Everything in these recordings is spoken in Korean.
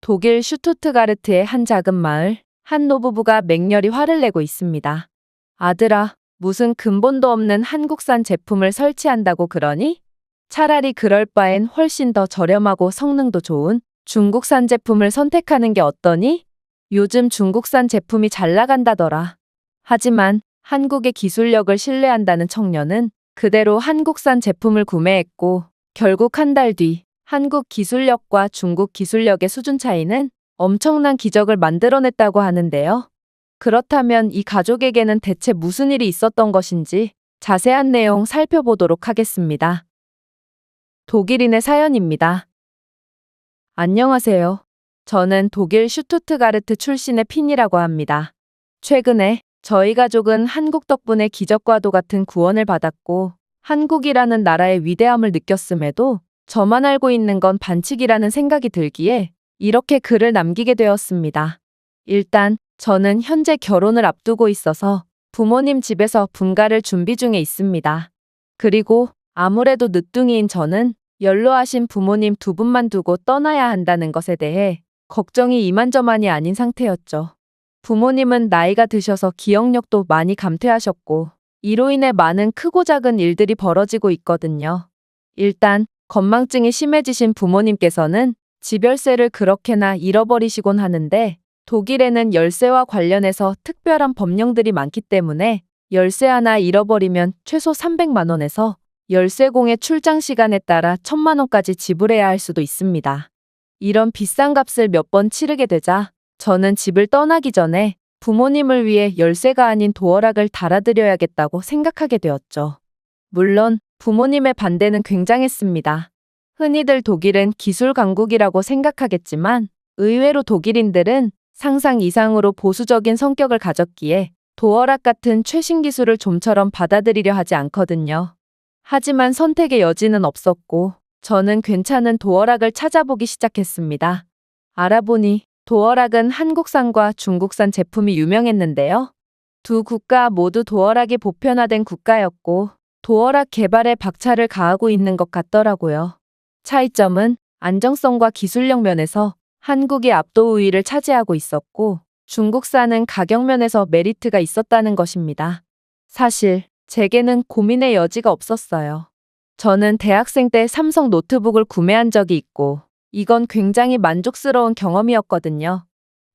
독일 슈투트가르트의 한 작은 마을, 한 노부부가 맹렬히 화를 내고 있습니다. 아들아, 무슨 근본도 없는 한국산 제품을 설치한다고 그러니? 차라리 그럴 바엔 훨씬 더 저렴하고 성능도 좋은 중국산 제품을 선택하는 게 어떠니? 요즘 중국산 제품이 잘 나간다더라. 하지만 한국의 기술력을 신뢰한다는 청년은 그대로 한국산 제품을 구매했고, 결국 한 달 뒤 한국 기술력과 중국 기술력의 수준 차이는 엄청난 기적을 만들어냈다고 하는데요. 그렇다면 이 가족에게는 대체 무슨 일이 있었던 것인지 자세한 내용 살펴보도록 하겠습니다. 독일인의 사연입니다. 안녕하세요. 저는 독일 슈투트가르트 출신의 핀이라고 합니다. 최근에 저희 가족은 한국 덕분에 기적과도 같은 구원을 받았고, 한국이라는 나라의 위대함을 느꼈음에도 저만 알고 있는 건 반칙이라는 생각이 들기에 이렇게 글을 남기게 되었습니다. 일단 저는 현재 결혼을 앞두고 있어서 부모님 집에서 분가를 준비 중에 있습니다. 그리고 아무래도 늦둥이인 저는 연로하신 부모님 두 분만 두고 떠나야 한다는 것에 대해 걱정이 이만저만이 아닌 상태였죠. 부모님은 나이가 드셔서 기억력도 많이 감퇴하셨고, 이로 인해 많은 크고 작은 일들이 벌어지고 있거든요. 일단 건망증이 심해지신 부모님께서는 집열쇠를 그렇게나 잃어버리시곤 하는데, 독일에는 열쇠와 관련해서 특별한 법령들이 많기 때문에 열쇠 하나 잃어버리면 최소 300만 원에서 열쇠공의 출장 시간에 따라 1000만 원까지 지불해야 할 수도 있습니다. 이런 비싼 값을 몇 번 치르게 되자 저는 집을 떠나기 전에 부모님을 위해 열쇠가 아닌 도어락을 달아드려야겠다고 생각하게 되었죠. 물론 부모님의 반대는 굉장했습니다. 흔히들 독일은 기술 강국이라고 생각하겠지만 의외로 독일인들은 상상 이상으로 보수적인 성격을 가졌기에 도어락 같은 최신 기술을 좀처럼 받아들이려 하지 않거든요. 하지만 선택의 여지는 없었고 저는 괜찮은 도어락을 찾아보기 시작했습니다. 알아보니 도어락은 한국산과 중국산 제품이 유명했는데요. 두 국가 모두 도어락이 보편화된 국가였고 도어락 개발에 박차를 가하고 있는 것 같더라고요. 차이점은 안정성과 기술력 면에서 한국이 압도 우위를 차지하고 있었고 중국산은 가격 면에서 메리트가 있었다는 것입니다. 사실 제게는 고민의 여지가 없었어요. 저는 대학생 때 삼성 노트북을 구매한 적이 있고 이건 굉장히 만족스러운 경험이었거든요.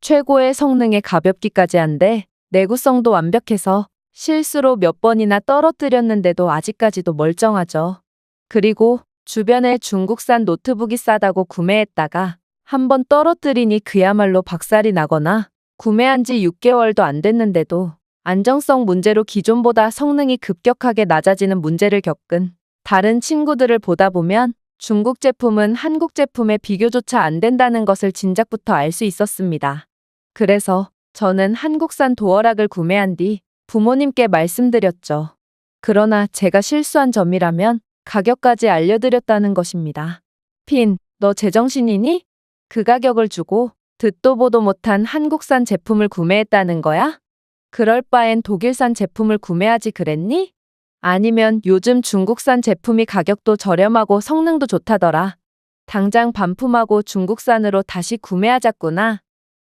최고의 성능에 가볍기까지 한데 내구성도 완벽해서 실수로 몇 번이나 떨어뜨렸는데도 아직까지도 멀쩡하죠. 그리고 주변에 중국산 노트북이 싸다고 구매했다가 한번 떨어뜨리니 그야말로 박살이 나거나 구매한 지 6개월도 안 됐는데도 안정성 문제로 기존보다 성능이 급격하게 낮아지는 문제를 겪은 다른 친구들을 보다 보면 중국 제품은 한국 제품에 비교조차 안 된다는 것을 진작부터 알 수 있었습니다. 그래서 저는 한국산 도어락을 구매한 뒤 부모님께 말씀드렸죠. 그러나 제가 실수한 점이라면 가격까지 알려드렸다는 것입니다. 핀, 너 제정신이니? 그 가격을 주고 듣도 보도 못한 한국산 제품을 구매했다는 거야? 그럴 바엔 독일산 제품을 구매하지 그랬니? 아니면 요즘 중국산 제품이 가격도 저렴하고 성능도 좋다더라. 당장 반품하고 중국산으로 다시 구매하자꾸나.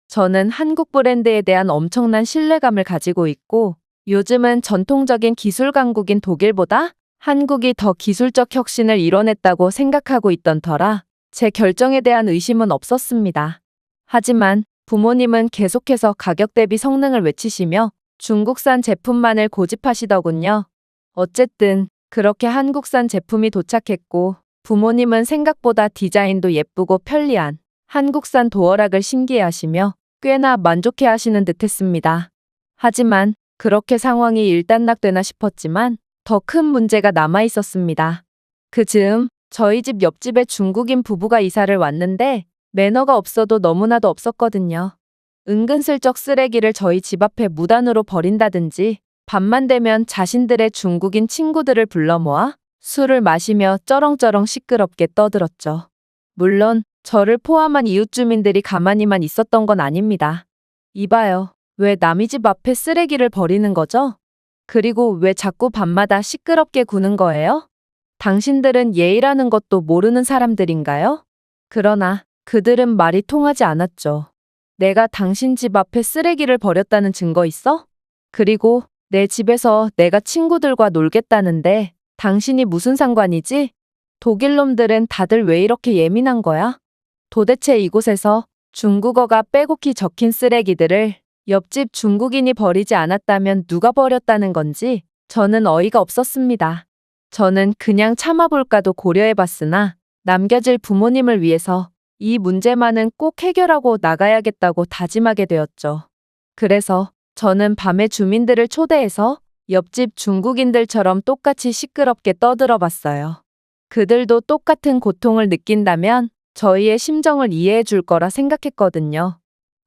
저는 한국 브랜드에 대한 엄청난 신뢰감을 가지고 있고 요즘은 전통적인 기술 강국인 독일보다 한국이 더 기술적 혁신을 이뤄냈다고 생각하고 있던 터라 제 결정에 대한 의심은 없었습니다. 하지만 부모님은 계속해서 가격 대비 성능을 외치시며 중국산 제품만을 고집하시더군요. 어쨌든 그렇게 한국산 제품이 도착했고 부모님은 생각보다 디자인도 예쁘고 편리한 한국산 도어락을 신기해하시며 꽤나 만족해하시는 듯했습니다. 하지만 그렇게 상황이 일단락되나 싶었지만 더 큰 문제가 남아있었습니다. 그 즈음 저희 집 옆집에 중국인 부부가 이사를 왔는데 매너가 없어도 너무나도 없었거든요. 은근슬쩍 쓰레기를 저희 집 앞에 무단으로 버린다든지 밤만 되면 자신들의 중국인 친구들을 불러 모아 술을 마시며 쩌렁쩌렁 시끄럽게 떠들었죠. 물론 저를 포함한 이웃 주민들이 가만히만 있었던 건 아닙니다. 이봐요. 왜 남의 집 앞에 쓰레기를 버리는 거죠? 그리고 왜 자꾸 밤마다 시끄럽게 구는 거예요? 당신들은 예의라는 것도 모르는 사람들인가요? 그러나 그들은 말이 통하지 않았죠. 내가 당신 집 앞에 쓰레기를 버렸다는 증거 있어? 그리고 내 집에서 내가 친구들과 놀겠다는데 당신이 무슨 상관이지? 독일 놈들은 다들 왜 이렇게 예민한 거야? 도대체 이곳에서 중국어가 빼곡히 적힌 쓰레기들을 옆집 중국인이 버리지 않았다면 누가 버렸다는 건지 저는 어이가 없었습니다. 저는 그냥 참아볼까도 고려해봤으나 남겨질 부모님을 위해서 이 문제만은 꼭 해결하고 나가야겠다고 다짐하게 되었죠. 그래서 저는 밤에 주민들을 초대해서 옆집 중국인들처럼 똑같이 시끄럽게 떠들어봤어요. 그들도 똑같은 고통을 느낀다면 저희의 심정을 이해해 줄 거라 생각했거든요.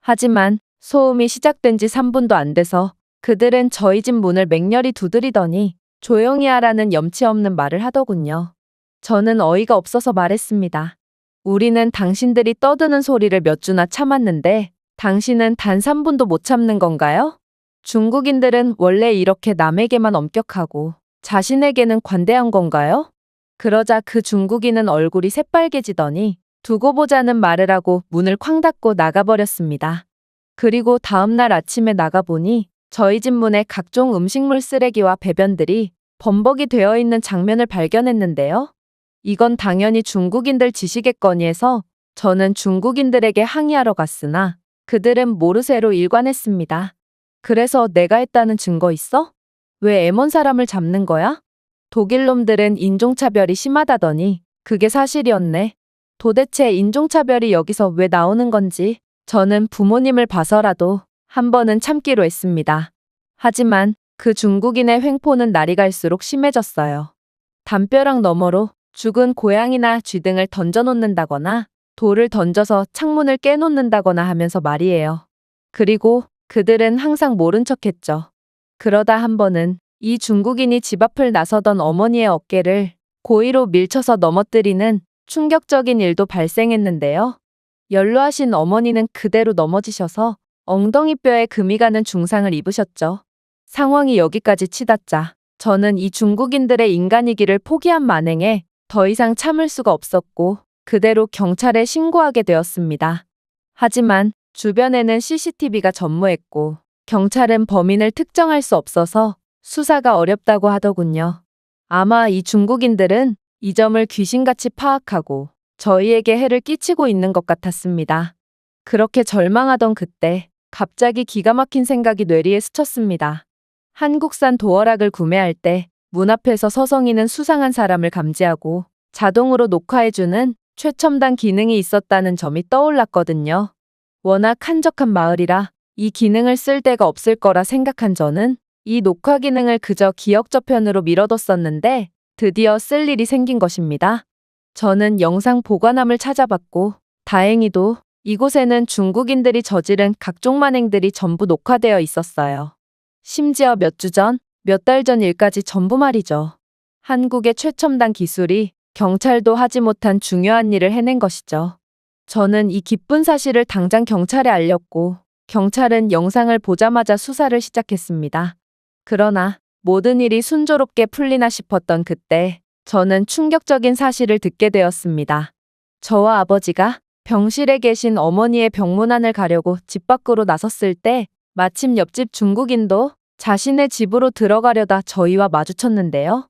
하지만 소음이 시작된 지 3분도 안 돼서 그들은 저희 집 문을 맹렬히 두드리더니 조용히 하라는 염치 없는 말을 하더군요. 저는 어이가 없어서 말했습니다. 우리는 당신들이 떠드는 소리를 몇 주나 참았는데 당신은 단 3분도 못 참는 건가요? 중국인들은 원래 이렇게 남에게만 엄격하고 자신에게는 관대한 건가요? 그러자 그 중국인은 얼굴이 새빨개지더니 두고 보자는 말을 하고 문을 쾅 닫고 나가버렸습니다. 그리고 다음날 아침에 나가보니 저희 집 문에 각종 음식물 쓰레기와 배변들이 범벅이 되어 있는 장면을 발견했는데요. 이건 당연히 중국인들 짓이겠거니 해서 저는 중국인들에게 항의하러 갔으나 그들은 모르쇠로 일관했습니다. 그래서 내가 했다는 증거 있어? 왜 M1 사람을 잡는 거야? 독일 놈들은 인종차별이 심하다더니 그게 사실이었네. 도대체 인종차별이 여기서 왜 나오는 건지 저는 부모님을 봐서라도 한 번은 참기로 했습니다. 하지만 그 중국인의 횡포는 날이 갈수록 심해졌어요. 담벼락 너머로 죽은 고양이나 쥐 등을 던져놓는다거나 돌을 던져서 창문을 깨놓는다거나 하면서 말이에요. 그리고 그들은 항상 모른 척했죠. 그러다 한 번은 이 중국인이 집 앞을 나서던 어머니의 어깨를 고의로 밀쳐서 넘어뜨리는 충격적인 일도 발생했는데요. 연로하신 어머니는 그대로 넘어지셔서 엉덩이뼈에 금이 가는 중상을 입으셨죠. 상황이 여기까지 치닫자 저는 이 중국인들의 인간이기를 포기한 만행에 더 이상 참을 수가 없었고 그대로 경찰에 신고하게 되었습니다. 하지만 주변에는 CCTV가 전무했고 경찰은 범인을 특정할 수 없어서 수사가 어렵다고 하더군요. 아마 이 중국인들은 이 점을 귀신같이 파악하고 저희에게 해를 끼치고 있는 것 같았습니다. 그렇게 절망하던 그때 갑자기 기가 막힌 생각이 뇌리에 스쳤습니다. 한국산 도어락을 구매할 때 문 앞에서 서성이는 수상한 사람을 감지하고 자동으로 녹화해주는 최첨단 기능이 있었다는 점이 떠올랐거든요. 워낙 한적한 마을이라 이 기능을 쓸 데가 없을 거라 생각한 저는 이 녹화 기능을 그저 기억 저편으로 미뤄뒀었는데 드디어 쓸 일이 생긴 것입니다. 저는 영상 보관함을 찾아봤고 다행히도 이곳에는 중국인들이 저지른 각종 만행들이 전부 녹화되어 있었어요. 심지어 몇 주 전, 몇 달 전 일까지 전부 말이죠. 한국의 최첨단 기술이 경찰도 하지 못한 중요한 일을 해낸 것이죠. 저는 이 기쁜 사실을 당장 경찰에 알렸고 경찰은 영상을 보자마자 수사를 시작했습니다. 그러나 모든 일이 순조롭게 풀리나 싶었던 그때 저는 충격적인 사실을 듣게 되었습니다. 저와 아버지가 병실에 계신 어머니의 병문안을 가려고 집 밖으로 나섰을 때 마침 옆집 중국인도 자신의 집으로 들어가려다 저희와 마주쳤는데요.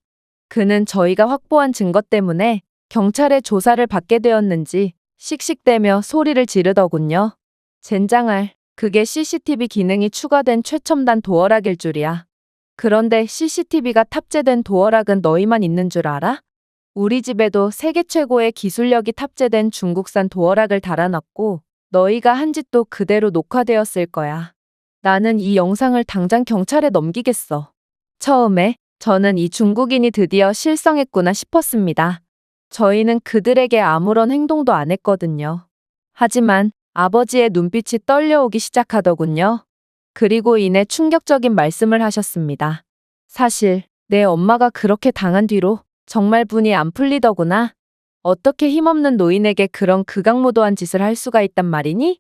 그는 저희가 확보한 증거 때문에 경찰의 조사를 받게 되었는지 씩씩대며 소리를 지르더군요. 젠장할, 그게 CCTV 기능이 추가된 최첨단 도어락일 줄이야. 그런데 CCTV가 탑재된 도어락은 너희만 있는 줄 알아? 우리 집에도 세계 최고의 기술력이 탑재된 중국산 도어락을 달아놨고 너희가 한 짓도 그대로 녹화되었을 거야. 나는 이 영상을 당장 경찰에 넘기겠어. 처음에 저는 이 중국인이 드디어 실성했구나 싶었습니다. 저희는 그들에게 아무런 행동도 안 했거든요. 하지만 아버지의 눈빛이 떨려오기 시작하더군요. 그리고 이내 충격적인 말씀을 하셨습니다. 사실 내 엄마가 그렇게 당한 뒤로 정말 분이 안 풀리더구나. 어떻게 힘없는 노인에게 그런 극악무도한 짓을 할 수가 있단 말이니?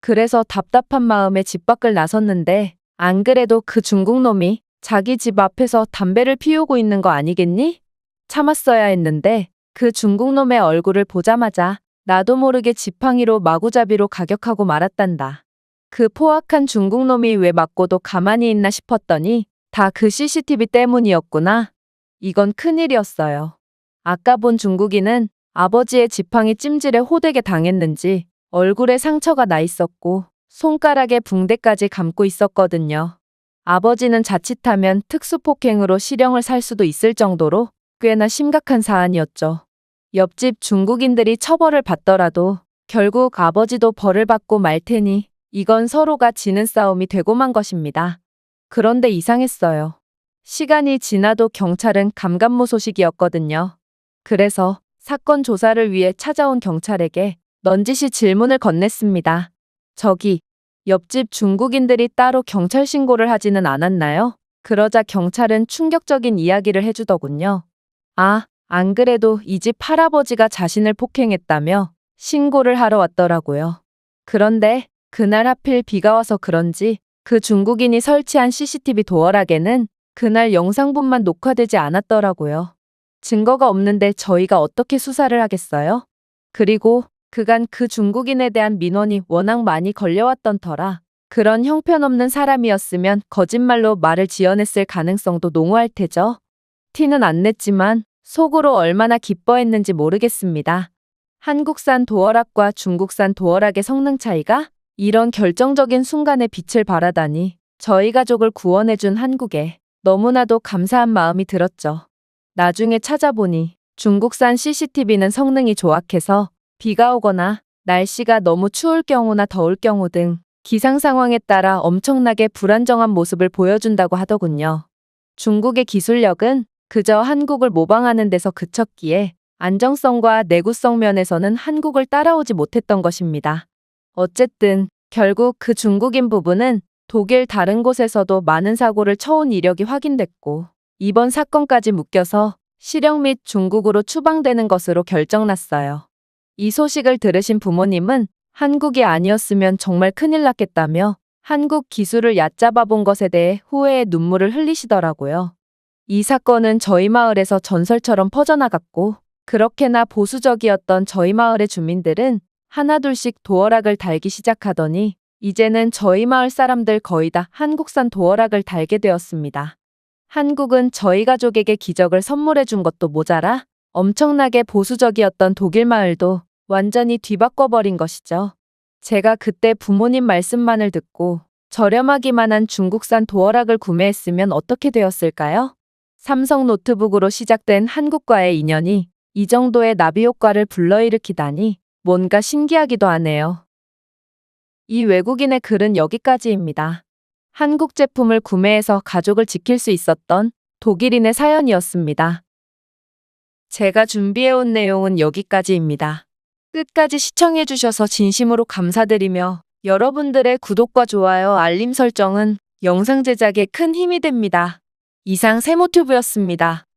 그래서 답답한 마음에 집 밖을 나섰는데 안 그래도 그 중국놈이 자기 집 앞에서 담배를 피우고 있는 거 아니겠니? 참았어야 했는데 그 중국놈의 얼굴을 보자마자 나도 모르게 지팡이로 마구잡이로 가격하고 말았단다. 그 포악한 중국놈이 왜 맞고도 가만히 있나 싶었더니 다 그 CCTV 때문이었구나. 이건 큰일이었어요. 아까 본 중국인은 아버지의 지팡이 찜질에 호되게 당했는지 얼굴에 상처가 나 있었고 손가락에 붕대까지 감고 있었거든요. 아버지는 자칫하면 특수폭행으로 실형을 살 수도 있을 정도로 꽤나 심각한 사안이었죠. 옆집 중국인들이 처벌을 받더라도 결국 아버지도 벌을 받고 말 테니 이건 서로가 지는 싸움이 되고 만 것입니다. 그런데 이상했어요. 시간이 지나도 경찰은 감감무소식이었거든요. 그래서 사건 조사를 위해 찾아온 경찰에게 넌지시 질문을 건넸습니다. 저기, 옆집 중국인들이 따로 경찰 신고를 하지는 않았나요? 그러자 경찰은 충격적인 이야기를 해주더군요. 아, 안 그래도 이 집 할아버지가 자신을 폭행했다며 신고를 하러 왔더라고요. 그런데 그날 하필 비가 와서 그런지 그 중국인이 설치한 CCTV 도어락에는 그날 영상분만 녹화되지 않았더라고요. 증거가 없는데 저희가 어떻게 수사를 하겠어요? 그리고 그간 그 중국인에 대한 민원이 워낙 많이 걸려왔던 터라 그런 형편없는 사람이었으면 거짓말로 말을 지어냈을 가능성도 농후할 테죠. 티는 안 냈지만 속으로 얼마나 기뻐했는지 모르겠습니다. 한국산 도어락과 중국산 도어락의 성능 차이가 이런 결정적인 순간에 빛을 발하다니 저희 가족을 구원해준 한국에 너무나도 감사한 마음이 들었죠. 나중에 찾아보니 중국산 CCTV는 성능이 조악해서 비가 오거나 날씨가 너무 추울 경우나 더울 경우 등 기상 상황에 따라 엄청나게 불안정한 모습을 보여준다고 하더군요. 중국의 기술력은 그저 한국을 모방하는 데서 그쳤기에 안정성과 내구성 면에서는 한국을 따라오지 못했던 것입니다. 어쨌든 결국 그 중국인 부부는 독일 다른 곳에서도 많은 사고를 쳐온 이력이 확인됐고 이번 사건까지 묶여서 실형 및 중국으로 추방되는 것으로 결정났어요. 이 소식을 들으신 부모님은 한국이 아니었으면 정말 큰일 났겠다며 한국 기술을 얕잡아 본 것에 대해 후회의 눈물을 흘리시더라고요. 이 사건은 저희 마을에서 전설처럼 퍼져나갔고 그렇게나 보수적이었던 저희 마을의 주민들은 하나둘씩 도어락을 달기 시작하더니 이제는 저희 마을 사람들 거의 다 한국산 도어락을 달게 되었습니다. 한국은 저희 가족에게 기적을 선물해 준 것도 모자라 엄청나게 보수적이었던 독일 마을도 완전히 뒤바꿔버린 것이죠. 제가 그때 부모님 말씀만을 듣고 저렴하기만 한 중국산 도어락을 구매했으면 어떻게 되었을까요? 삼성 노트북으로 시작된 한국과의 인연이 이 정도의 나비 효과를 불러일으키다니 뭔가 신기하기도 하네요. 이 외국인의 글은 여기까지입니다. 한국 제품을 구매해서 가족을 지킬 수 있었던 독일인의 사연이었습니다. 제가 준비해온 내용은 여기까지입니다. 끝까지 시청해주셔서 진심으로 감사드리며 여러분들의 구독과 좋아요, 알림 설정은 영상 제작에 큰 힘이 됩니다. 이상 세모튜브였습니다.